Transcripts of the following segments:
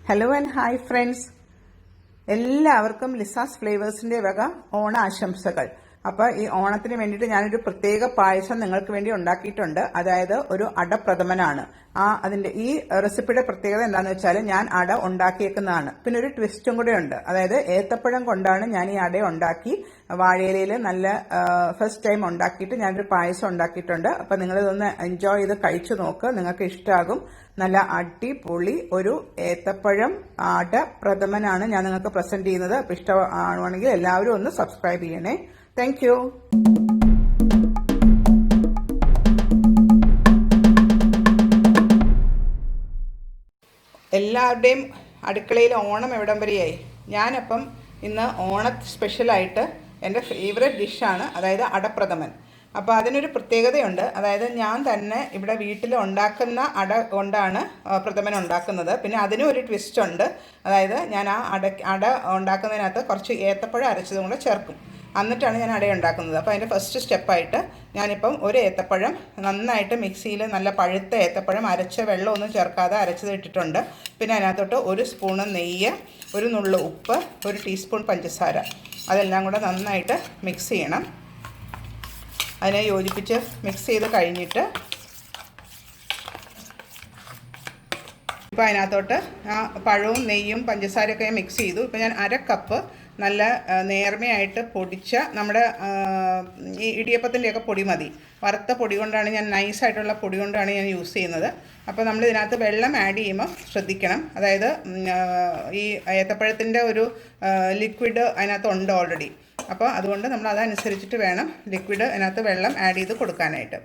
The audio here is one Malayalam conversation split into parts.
Hello and hi friends. എല്ലാവർക്കും ലിസാസ് ഫ്ലേവേഴ്സിന്റെ വക ഓണ ആശംസകൾ. അപ്പോൾ ഈ ഓണത്തിന് വേണ്ടിയിട്ട് ഞാനൊരു പ്രത്യേക പായസം നിങ്ങൾക്ക് വേണ്ടി ഉണ്ടാക്കിയിട്ടുണ്ട്. അതായത് ഒരു അടപ്രഥമനാണ്. അതിന്റെ ഈ റെസിപ്പിയുടെ പ്രത്യേകത എന്താണെന്ന് വെച്ചാൽ ഞാൻ അട ഉണ്ടാക്കിയേക്കുന്നതാണ്. പിന്നെ ഒരു ട്വിസ്റ്റും കൂടെ ഉണ്ട്. അതായത് ഏത്തപ്പഴം കൊണ്ടാണ് ഞാൻ ഈ അട ഉണ്ടാക്കി വാഴയിലയിൽ നല്ല ഫസ്റ്റ് ടൈം ഉണ്ടാക്കിയിട്ട് ഞാനൊരു പായസം ഉണ്ടാക്കിയിട്ടുണ്ട്. അപ്പോൾ നിങ്ങളിതൊന്ന് എൻജോയ് ചെയ്ത് കഴിച്ചു നോക്ക്, നിങ്ങൾക്ക് ഇഷ്ടമാകും. നല്ല അടിപൊളി ഒരു ഏത്തപ്പഴം അടപ്രഥമനാണ് ഞാൻ നിങ്ങൾക്ക് പ്രസന്റ് ചെയ്യുന്നത്. അപ്പോൾ ഇഷ്ടമാണെങ്കിൽ എല്ലാവരും ഒന്ന് സബ്സ്ക്രൈബ് ചെയ്യണേ. Thank you. എല്ലാവരുടെയും അടുക്കളയിൽ ഓണം എവിടം വരെയായി. ഞാനപ്പം ഇന്ന് ഓണ സ്പെഷ്യലായിട്ട് എൻ്റെ ഫേവറേറ്റ് ഡിഷാണ്, അതായത് അടപ്രഥമൻ. അപ്പോൾ അതിനൊരു പ്രത്യേകതയുണ്ട്. അതായത് ഞാൻ തന്നെ ഇവിടെ വീട്ടിൽ ഉണ്ടാക്കുന്ന അട കൊണ്ടാണ് പ്രഥമൻ ഉണ്ടാക്കുന്നത്. പിന്നെ അതിനും ഒരു ട്വിസ്റ്റ് ഉണ്ട്. അതായത് ഞാൻ ആ അട ഉണ്ടാക്കുന്നതിനകത്ത് കുറച്ച് ഏത്തപ്പഴം അരച്ചതും കൂടെ ചേർക്കും. എന്നിട്ടാണ് ഞാൻ അട ഉണ്ടാക്കുന്നത്. അപ്പോൾ അതിൻ്റെ ഫസ്റ്റ് സ്റ്റെപ്പായിട്ട് ഞാനിപ്പം ഒരു ഏത്തപ്പഴം നന്നായിട്ട് മിക്സിയിൽ നല്ല പഴുത്ത ഏത്തപ്പഴം അരച്ച വെള്ളമൊന്നും ചേർക്കാതെ അരച്ചത് ഇട്ടിട്ടുണ്ട്. പിന്നെ അതിനകത്തോട്ട് ഒരു സ്പൂണ് നെയ്യ്, ഒരു നുള്ളു ഉപ്പ്, ഒരു ടീസ്പൂൺ പഞ്ചസാര, അതെല്ലാം കൂടെ നന്നായിട്ട് മിക്സ് ചെയ്യണം. അതിനെ യോജിപ്പിച്ച് മിക്സ് ചെയ്ത് കഴിഞ്ഞിട്ട് ഇപ്പോൾ അതിനകത്തോട്ട് ആ പഴവും നെയ്യും പഞ്ചസാരയൊക്കെ മിക്സ് ചെയ്തു. ഇപ്പോൾ ഞാൻ 1/2 കപ്പ് നല്ല നേർമയായിട്ട് പൊടിച്ച നമ്മുടെ ഈ ഇടിയപ്പത്തിൻ്റെയൊക്കെ പൊടി മതി. വറുത്ത പൊടി കൊണ്ടാണ് ഞാൻ, നൈസായിട്ടുള്ള പൊടി കൊണ്ടാണ് ഞാൻ യൂസ് ചെയ്യുന്നത്. അപ്പോൾ നമ്മൾ ഇതിനകത്ത് വെള്ളം ആഡ് ചെയ്യുമ്പോൾ ശ്രദ്ധിക്കണം. അതായത് ഈ ഏത്തപ്പഴത്തിൻ്റെ ഒരു ലിക്വിഡ് അതിനകത്തുണ്ട് ഓൾറെഡി. അപ്പോൾ അതുകൊണ്ട് നമ്മൾ അതനുസരിച്ചിട്ട് വേണം ലിക്വിഡ് അതിനകത്ത് വെള്ളം ആഡ് ചെയ്ത് കൊടുക്കാനായിട്ട്.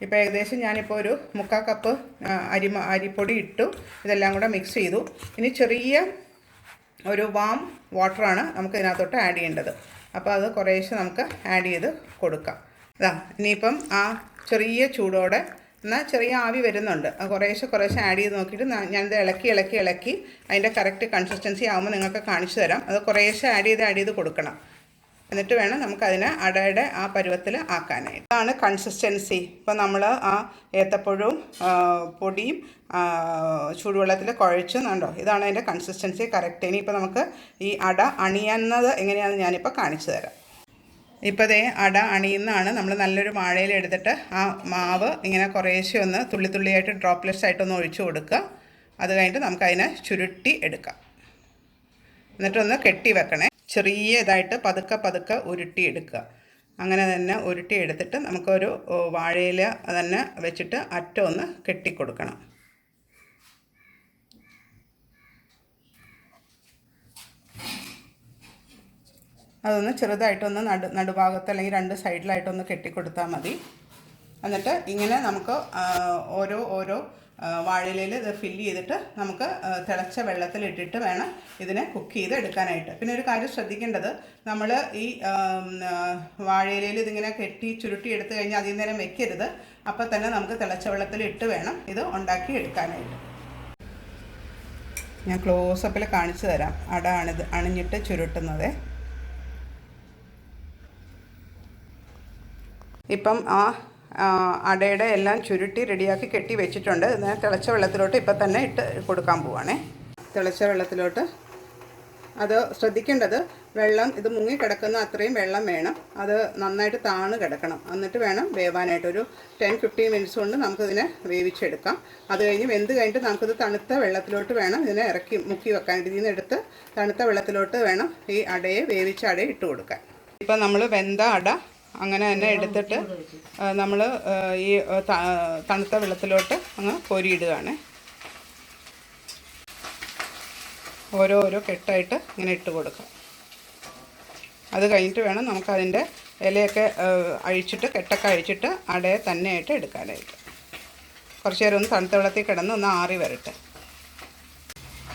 ഇപ്പോൾ ഏകദേശം ഞാനിപ്പോൾ ഒരു 3/4 കപ്പ് അരിപ്പൊടി ഇട്ടു. ഇതെല്ലാം കൂടെ മിക്സ് ചെയ്തു. ഇനി ചെറിയ ഒരു വാം വാട്ടറാണ് നമുക്ക് ഇതിനകത്തോട്ട് ആഡ് ചെയ്യേണ്ടത്. അപ്പോൾ അത് കുറേശ്ശെ നമുക്ക് ആഡ് ചെയ്ത് കൊടുക്കാം. ഇനിയിപ്പം ആ ചെറിയ ചൂടോടെ എന്നാൽ ചെറിയ ആവി വരുന്നുണ്ട്. കുറേശ്ശെ ആഡ് ചെയ്ത് നോക്കിയിട്ട് ഞാനിത് ഇളക്കി അതിൻ്റെ കറക്റ്റ് കൺസിസ്റ്റൻസി ആകുമ്പോൾ നിങ്ങൾക്ക് കാണിച്ചു തരാം. അത് കുറേശ്ശെ ആഡ് ചെയ്ത് കൊടുക്കണം. എന്നിട്ട് വേണം നമുക്കതിനെ അടയുടെ ആ പരുവത്തിൽ ആക്കാനായിട്ട്. ഇതാണ് കൺസിസ്റ്റൻസി. ഇപ്പോൾ നമ്മൾ ആ ഏത്തപ്പഴവും പൊടിയും ചൂടുവെള്ളത്തിൽ കുഴച്ചുന്നുണ്ടോ, ഇതാണ് അതിൻ്റെ കൺസിസ്റ്റൻസി കറക്റ്റ്. ഇനിയിപ്പോൾ നമുക്ക് ഈ അട അണിയുന്നത് എങ്ങനെയാണെന്ന് ഞാനിപ്പോൾ കാണിച്ചു തരാം. ഇപ്പോൾ ദേ അട അണിയുന്നതാണ്. നമ്മൾ നല്ലൊരു വാഴയിൽ എടുത്തിട്ട് ആ മാവ് ഇങ്ങനെ കുറേശ്ശെ ഒന്ന് തുള്ളിയായിട്ട് ഡ്രോപ്ലെറ്റ്സ് ആയിട്ടൊന്ന് ഒഴിച്ചു കൊടുക്കുക. അത് കഴിഞ്ഞിട്ട് നമുക്കതിനെ ചുരുട്ടി എടുക്കാം. എന്നിട്ടൊന്ന് കെട്ടി വെക്കണേ. ചെറിയ ഇതായിട്ട് പതുക്കെ ഉരുട്ടിയെടുക്കുക. അങ്ങനെ തന്നെ ഉരുട്ടിയെടുത്തിട്ട് നമുക്കൊരു വാഴയില തന്നെ വെച്ചിട്ട് അറ്റം ഒന്ന് കെട്ടിക്കൊടുക്കണം. അതൊന്ന് ചെറുതായിട്ടൊന്ന് നടുഭാഗത്ത് അല്ലെങ്കിൽ 2 സൈഡിലായിട്ടൊന്ന് കെട്ടിക്കൊടുത്താൽ മതി. എന്നിട്ട് ഇങ്ങനെ നമുക്ക് ഓരോ വാഴയിലയിൽ ഇത് ഫില്ല് ചെയ്തിട്ട് നമുക്ക് തിളച്ച വെള്ളത്തിലിട്ടിട്ട് വേണം ഇതിനെ കുക്ക് ചെയ്ത് എടുക്കാനായിട്ട്. പിന്നെ ഒരു കാര്യം ശ്രദ്ധിക്കേണ്ടത്, നമ്മൾ ഈ വാഴയിലയിൽ ഇതിങ്ങനെ കെട്ടി ചുരുട്ടി എടുത്തു കഴിഞ്ഞാൽ അധികം നേരം വെക്കരുത്. അപ്പോൾ തന്നെ നമുക്ക് തിളച്ച വെള്ളത്തിലിട്ട് വേണം ഇത് ഉണ്ടാക്കി എടുക്കാനായിട്ട്. ഞാൻ ക്ലോസപ്പിൽ കാണിച്ചു തരാം. അട അണിഞ്ഞിട്ട് ചുരുട്ടുന്നത്. ഇപ്പം അടയുടെ എല്ലാം ചുരുട്ടി റെഡിയാക്കി കെട്ടി വെച്ചിട്ടുണ്ട്. ഇതിനെ തിളച്ച വെള്ളത്തിലോട്ട് ഇപ്പം തന്നെ ഇട്ട് കൊടുക്കാൻ പോവാണേ. തിളച്ച വെള്ളത്തിലോട്ട് അത് ശ്രദ്ധിക്കേണ്ടത്, വെള്ളം ഇത് മുങ്ങിക്കിടക്കുന്ന അത്രയും വെള്ളം വേണം. അത് നന്നായിട്ട് താന്ന് കിടക്കണം. എന്നിട്ട് വേണം വേവാനായിട്ട്. ഒരു 10-15 മിനിറ്റ്സ് കൊണ്ട് നമുക്കിതിനെ വേവിച്ചെടുക്കാം. അത് കഴിഞ്ഞ് വെന്ത് കഴിഞ്ഞിട്ട് നമുക്കിത് തണുത്ത വെള്ളത്തിലോട്ട് വേണം ഇതിനെ മുക്കി വെക്കാനായിട്ട്. ഇതിൽ നിന്ന് എടുത്ത് തണുത്ത വെള്ളത്തിലോട്ട് വേണം ഈ വേവിച്ച അടയെ ഇട്ട് കൊടുക്കാൻ. ഇപ്പം നമ്മൾ വെന്ത അട അങ്ങനെ തന്നെ എടുത്തിട്ട് നമ്മൾ ഈ തണുത്ത വെള്ളത്തിലോട്ട് അങ്ങ് കോരിയിടുകയാണ്. ഓരോ കെട്ടായിട്ട് ഇങ്ങനെ ഇട്ട് കൊടുക്കാം. അത് കഴിഞ്ഞിട്ട് വേണം നമുക്കതിൻ്റെ ഇലയൊക്കെ അഴിച്ചിട്ട് കെട്ടൊക്കെ അഴിച്ചിട്ട് അടയെ തന്നെയായിട്ട് എടുക്കാനായിട്ട്. കുറച്ച് നേരം ഒന്ന് തണുത്ത വെള്ളത്തിൽ കിടന്ന് ഒന്ന് ആറി വരട്ടെ.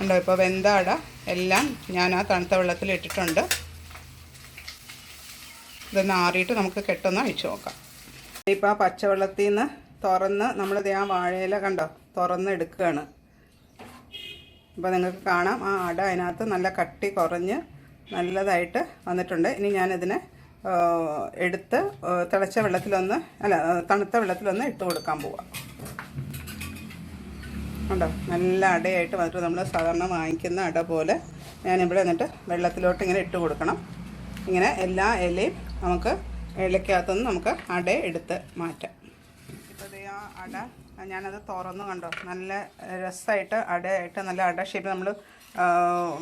ഉണ്ടോ, ഇപ്പോൾ വെന്ത അട എല്ലാം ഞാൻ ആ തണുത്ത വെള്ളത്തിൽ ഇട്ടിട്ടുണ്ട്. ഇതൊന്ന് ആറിയിട്ട് നമുക്ക് കെട്ടൊന്ന് അഴിച്ചു നോക്കാം. ഇപ്പോൾ ആ പച്ചവെള്ളത്തിൽ നിന്ന് തുറന്ന് നമ്മളിത് ആ വാഴയില കണ്ടോ തുറന്ന് എടുക്കുകയാണ്. അപ്പോൾ നിങ്ങൾക്ക് കാണാം ആ അട അതിനകത്ത് നല്ല കട്ടി കുറഞ്ഞ് നല്ലതായിട്ട് വന്നിട്ടുണ്ട്. ഇനി ഞാനിതിനെ എടുത്ത് തണുത്ത വെള്ളത്തിലൊന്ന് ഇട്ട് കൊടുക്കാൻ പോവാം. ഉണ്ടോ നല്ല അടയായിട്ട് വന്നിട്ട് നമ്മൾ സാധാരണ വാങ്ങിക്കുന്ന അട പോലെ ഞാനിവിടെ എന്നിട്ട് വെള്ളത്തിലോട്ട് ഇങ്ങനെ ഇട്ട് കൊടുക്കണം. ഇങ്ങനെ എല്ലാ ഇലയും നമുക്ക് ഇലയ്ക്കകത്തുനിന്ന് നമുക്ക് അട എടുത്ത് മാറ്റാം. ഇപ്പോൾ ആ അട ഞാനത് തുറന്നു കണ്ടോ, നല്ല രസമായിട്ട് അടയായിട്ട് നല്ല അട ഷേപ്പ് നമ്മൾ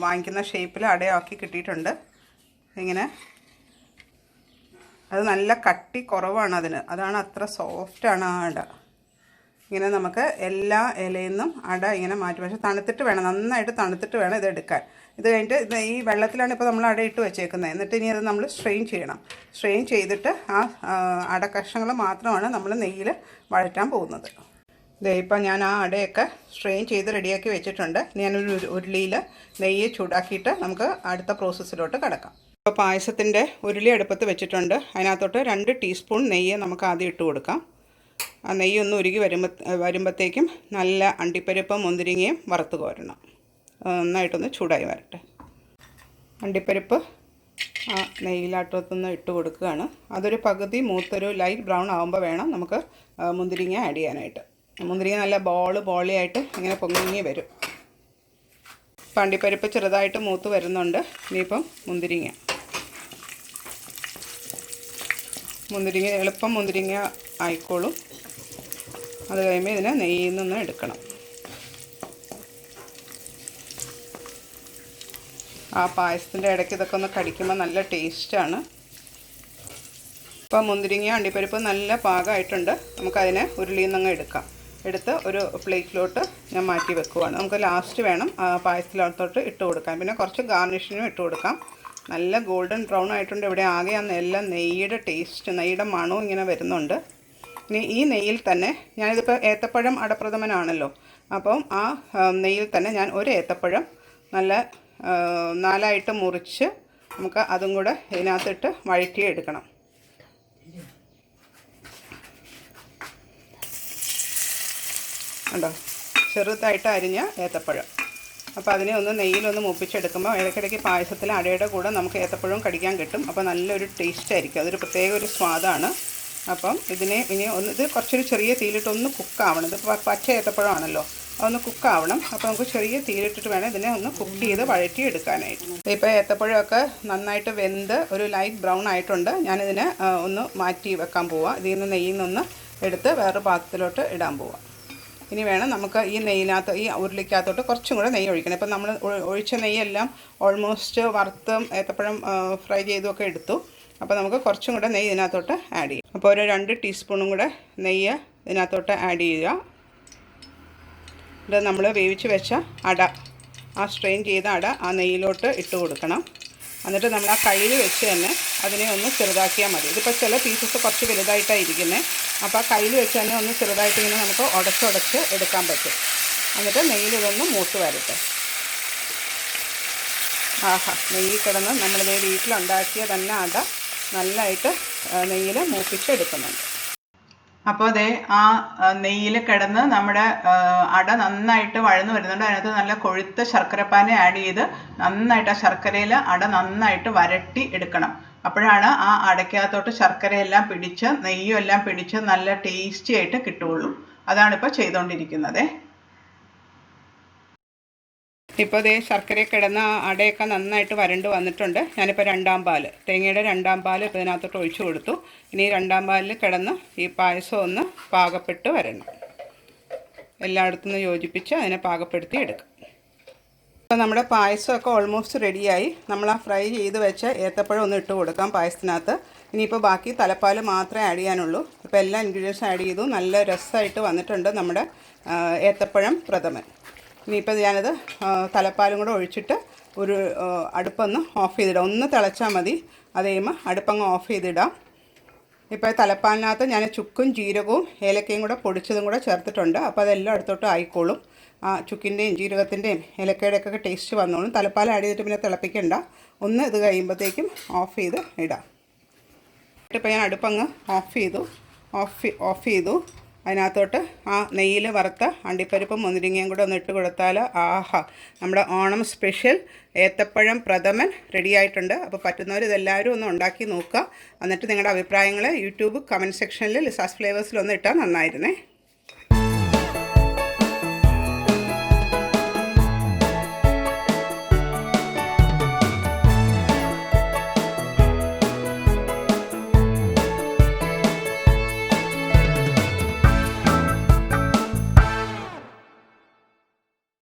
വാങ്ങിക്കുന്ന ഷേപ്പിൽ അടയാക്കി കിട്ടിയിട്ടുണ്ട്. ഇങ്ങനെ അത് നല്ല കട്ടി കുറവാണ് അതിന്, അതാണ് അത്ര സോഫ്റ്റാണ് ആ അട. ഇങ്ങനെ നമുക്ക് എല്ലാ ഇലയിൽ നിന്നും അട ഇങ്ങനെ മാറ്റി. പക്ഷേ തണുത്തിട്ട് വേണം, നന്നായിട്ട് തണുത്തിട്ട് വേണം ഇത് എടുക്കാൻ. ഇത് കഴിഞ്ഞിട്ട് ഈ വെള്ളത്തിലാണ് ഇപ്പോൾ നമ്മൾ അട ഇട്ട് വെച്ചേക്കുന്നത്. എന്നിട്ട് ഇനി അത് നമ്മൾ സ്ട്രെയിൻ ചെയ്യണം. സ്ട്രെയിൻ ചെയ്തിട്ട് ആ അട കഷ്ണങ്ങൾ മാത്രമാണ് നമ്മൾ നെയ്യിൽ വഴറ്റാൻ പോകുന്നത്. ഇതേ ഇപ്പം ഞാൻ ആ അടയൊക്കെ സ്ട്രെയിൻ ചെയ്ത് റെഡിയാക്കി വെച്ചിട്ടുണ്ട്. ഞാനൊരു ഉരുളിയിൽ നെയ്യ് ചൂടാക്കിയിട്ട് നമുക്ക് അടുത്ത പ്രോസസ്സിലോട്ട് കിടക്കാം. ഇപ്പോൾ പായസത്തിൻ്റെ ഉരുളി അടുപ്പത്ത് വെച്ചിട്ടുണ്ട്. അതിനകത്തോട്ട് 2 ടീസ്പൂൺ നെയ്യ് നമുക്ക് ആദ്യം ഇട്ട് കൊടുക്കാം. ആ നെയ്യൊന്ന് ഉരുകി വരുമ്പോഴത്തേക്കും നല്ല അണ്ടിപ്പരിപ്പും മുന്തിരിങ്ങയും വറുത്ത് കോരണം. നന്നായിട്ടൊന്ന് ചൂടായി വരട്ടെ. അണ്ടിപ്പരിപ്പ് ആ നെയ്യിലാട്ടത്തൊന്ന് ഇട്ട് കൊടുക്കുകയാണ്. അതൊരു പകുതി മൂത്തൊരു ലൈറ്റ് ബ്രൗൺ ആകുമ്പോൾ വേണം നമുക്ക് മുന്തിരിങ്ങ ആഡ് ചെയ്യാനായിട്ട്. മുന്തിരിങ്ങ നല്ല ബോളിയായിട്ട് ഇങ്ങനെ പൊങ്ങി വരും. ഇപ്പം അണ്ടിപ്പരിപ്പ് ചെറുതായിട്ട് മൂത്ത് വരുന്നുണ്ട്. ഇനിയിപ്പം മുന്തിരിങ്ങ എളുപ്പം മുന്തിരിങ്ങ ആയിക്കോളും. അത് കഴിയുമ്പോൾ ഇതിനെ നെയ്യിൽ നിന്ന് എടുക്കണം. ആ പായസത്തിൻ്റെ ഇടയ്ക്ക് ഇതൊക്കെ ഒന്ന് കടിക്കുമ്പോൾ നല്ല ടേസ്റ്റാണ്. ഇപ്പോൾ മുന്തിരിങ്ങ അണ്ടിപ്പരിപ്പ് നല്ല പാകമായിട്ടുണ്ട്. നമുക്കതിനെ ഉരുളിയിൽ നിന്നങ്ങ് എടുത്ത് ഒരു പ്ലേറ്റിലോട്ട് ഞാൻ മാറ്റി വെക്കുവാണ്. നമുക്ക് ലാസ്റ്റ് വേണം പായസത്തിലോട്ട് ഇട്ട് കൊടുക്കാൻ. പിന്നെ കുറച്ച് ഗാർണിഷിനും ഇട്ട് കൊടുക്കാം. നല്ല ഗോൾഡൻ ബ്രൗൺ ആയിട്ടുണ്ട്. ഇവിടെ ആകെ എല്ലാം നെയ്യുടെ ടേസ്റ്റ്, നെയ്യുടെ മണവും ഇങ്ങനെ വരുന്നുണ്ട്. ഇനി ഈ നെയ്യിൽ തന്നെ ഞാനിതിപ്പോൾ ഏത്തപ്പഴം അടപ്രഥമനാണല്ലോ, അപ്പം ആ നെയ്യിൽ തന്നെ ഞാൻ ഒരു ഏത്തപ്പഴം നല്ല 4ആയിട്ട് മുറിച്ച് നമുക്ക് അതും കൂടെ ഇതിനകത്തിട്ട് വഴറ്റിയെടുക്കണം. ഉണ്ടോ, ചെറുതായിട്ട് അരിഞ്ഞ ഏത്തപ്പഴം. അപ്പോൾ അതിനെ ഒന്ന് നെയ്യിലൊന്ന് മൂപ്പിച്ചെടുക്കുമ്പോൾ ഇടയ്ക്കിടയ്ക്ക് പായസത്തിൽ അടയുടെ കൂടെ നമുക്ക് ഏത്തപ്പഴവും കടിക്കാൻ കിട്ടും. അപ്പോൾ നല്ലൊരു ടേസ്റ്റ് ആയിരിക്കും, അതൊരു പ്രത്യേക ഒരു സ്വാദാണ്. അപ്പം ഇതിനെ ഇനി ഇത് കുറച്ചൊരു ചെറിയ തീയിലിട്ടൊന്ന് കുക്കാവണം. ഇത് പച്ച ഏത്തപ്പഴമാണല്ലോ, അതൊന്ന് കുക്കാവണം. അപ്പോൾ നമുക്ക് ചെറിയ തീയിലിട്ടിട്ട് വേണം ഇതിനെ ഒന്ന് കുക്ക് ചെയ്ത് വഴറ്റി എടുക്കാനായിട്ട്. ഇപ്പോൾ ഏത്തപ്പഴമൊക്കെ നന്നായിട്ട് വെന്ത് ഒരു ലൈറ്റ് ബ്രൗൺ ആയിട്ടുണ്ട്. ഞാനിതിനെ ഒന്ന് മാറ്റി വെക്കാൻ പോവാം. ഇതിൽ നിന്ന് നെയ്യിൽ നിന്ന് എടുത്ത് വേറൊരു പാത്രത്തിലോട്ട് ഇടാൻ പോവാം. ഇനി വേണം നമുക്ക് ഈ നെയ്യിനകത്ത്, ഈ ഉരുളിക്കകത്തോട്ട് കുറച്ചും കൂടെ നെയ്യ് ഒഴിക്കണം. ഇപ്പം നമ്മൾ ഒഴിച്ച നെയ്യെല്ലാം ഓൾമോസ്റ്റ് വറുത്തും ഏത്തപ്പഴം ഫ്രൈ ചെയ്തുമൊക്കെ എടുത്തു. അപ്പോൾ നമുക്ക് കുറച്ചും കൂടെ നെയ്യ് ഇതിനകത്തോട്ട് ആഡ് ചെയ്യാം. അപ്പോൾ ഒരു 2 ടീസ്പൂണും കൂടെ നെയ്യ് ഇതിനകത്തോട്ട് ആഡ് ചെയ്യുക. ഇത് നമ്മൾ വേവിച്ച് വെച്ച അട, ആ സ്ട്രെയിൻ ചെയ്ത അട ആ നെയ്യിലോട്ട് ഇട്ട് കൊടുക്കണം. എന്നിട്ട് നമ്മൾ ആ കയ്യിൽ വെച്ച് തന്നെ അതിനെ ഒന്ന് ചെറുതാക്കിയാൽ മതി. ഇതിപ്പോൾ ചില പീസസ് കുറച്ച് വലുതായിട്ടാണ് ഇരിക്കുന്നത്. അപ്പോൾ ആ കയ്യിൽ വെച്ച് തന്നെ ഒന്ന് ചെറുതായിട്ട് ഇങ്ങനെ നമുക്ക് ഉടച്ച് എടുക്കാൻ പറ്റും. എന്നിട്ട് നെയ്യിൽ ഇതൊന്ന് മൂത്ത് വരട്ടെ. ആഹാ, നെയ്യിൽ കിടന്ന് നമ്മളിത് വീട്ടിലുണ്ടാക്കിയ തന്നെ അട നല്ലതായിട്ട് നെയ്യിൽ മൂപ്പിച്ചെടുക്കുന്നുണ്ട്. അപ്പോൾ അതേ ആ നെയ്യിൽ കിടന്ന് നമ്മുടെ അട നന്നായിട്ട് വഴന്നു വരുന്നുണ്ട്. അതിനകത്ത് നല്ല കൊഴുത്ത ശർക്കരപ്പാനി ആഡ് ചെയ്ത് നന്നായിട്ട് ആ ശർക്കരയിൽ അട നന്നായിട്ട് വരട്ടി എടുക്കണം. അപ്പോഴാണ് ആ അടയ്ക്കകത്തോട്ട് ശർക്കരയെല്ലാം പിടിച്ച് നെയ്യും എല്ലാം പിടിച്ച് നല്ല ടേസ്റ്റി ആയിട്ട് കിട്ടുകയുള്ളൂ. അതാണിപ്പോൾ ചെയ്തുകൊണ്ടിരിക്കുന്നത്. ഇപ്പോൾ ഇതേ ശർക്കരയിൽ കിടന്ന അടയൊക്കെ നന്നായിട്ട് വരണ്ട് വന്നിട്ടുണ്ട്. ഞാനിപ്പോൾ 2ാം പാൽ, തേങ്ങയുടെ 2ാം പാൽ ഇപ്പോൾ ഇതിനകത്തോട്ട് ഒഴിച്ചു കൊടുത്തു. ഇനി 2ാം പാലിൽ കിടന്ന് ഈ പായസം ഒന്ന് പാകപ്പെട്ട് വരണം. എല്ലായിടത്തും നിന്ന് യോജിപ്പിച്ച് അതിനെ പാകപ്പെടുത്തി എടുക്കാം. അപ്പോൾ നമ്മുടെ പായസമൊക്കെ ഓൾമോസ്റ്റ് റെഡിയായി. നമ്മൾ ആ ഫ്രൈ ചെയ്ത് വെച്ച ഏത്തപ്പഴം ഒന്ന് ഇട്ട് കൊടുക്കാം പായസത്തിനകത്ത്. ഇനിയിപ്പോൾ ബാക്കി തലപ്പാൽ മാത്രമേ ആഡ് ചെയ്യാനുള്ളൂ. ഇപ്പോൾ എല്ലാ ഇൻഗ്രീഡിയൻസും ആഡ് ചെയ്തു. നല്ല രസമായിട്ട് വന്നിട്ടുണ്ട് നമ്മുടെ ഏത്തപ്പഴം പ്രഥമൻ. ഇനിയിപ്പോൾ ഞാനത് തലപ്പാലും കൂടെ ഒഴിച്ചിട്ട് ഒരു അടുപ്പൊന്ന് ഓഫ് ചെയ്തിടാം. ഒന്ന് തിളച്ചാൽ മതി. അത് കഴിയുമ്പോൾ അടുപ്പങ്ങ് ഓഫ് ചെയ്തിടാം. ഇപ്പോൾ തലപ്പാലിനകത്ത് ഞാൻ ചുക്കും ജീരകവും ഏലക്കയും കൂടെ പൊടിച്ചതും കൂടെ ചേർത്തിട്ടുണ്ട്. അപ്പോൾ അതെല്ലാം അടുത്തോട്ട് ആയിക്കോളും. ആ ചുക്കിൻ്റെയും ജീരകത്തിൻ്റെയും ഏലക്കയുടെയൊക്കെ ടേസ്റ്റ് വന്നോളും. തലപ്പാൽ ആഡ് ചെയ്തിട്ട് പിന്നെ തിളപ്പിക്കണ്ട. ഒന്ന് ഇത് കഴിയുമ്പോഴത്തേക്കും ഓഫ് ചെയ്ത് ഇടാം. ഇപ്പോൾ ഞാൻ അടുപ്പങ്ങ് ഓഫ് ചെയ്തു. അതിനകത്തോട്ട് ആ നെയ്യിൽ വറുത്ത അണ്ടിപ്പരിപ്പും മുന്തിരിങ്ങയും കൂടെ ഒന്ന് ഇട്ട് കൊടുത്താൽ ആഹാ, നമ്മുടെ ഓണം സ്പെഷ്യൽ ഏത്തപ്പഴം പ്രഥമൻ റെഡി ആയിട്ടുണ്ട്. അപ്പോൾ പറ്റുന്നവർ ഇതെല്ലാവരും ഒന്ന് ഉണ്ടാക്കി നോക്കുക. എന്നിട്ട് നിങ്ങളുടെ അഭിപ്രായങ്ങൾ യൂട്യൂബ് കമൻറ്റ് സെക്ഷനിൽ ലിസാസ് ഫ്ലേവേഴ്സിലൊന്ന് ഇട്ടാൽ നന്നായിരുന്നേ.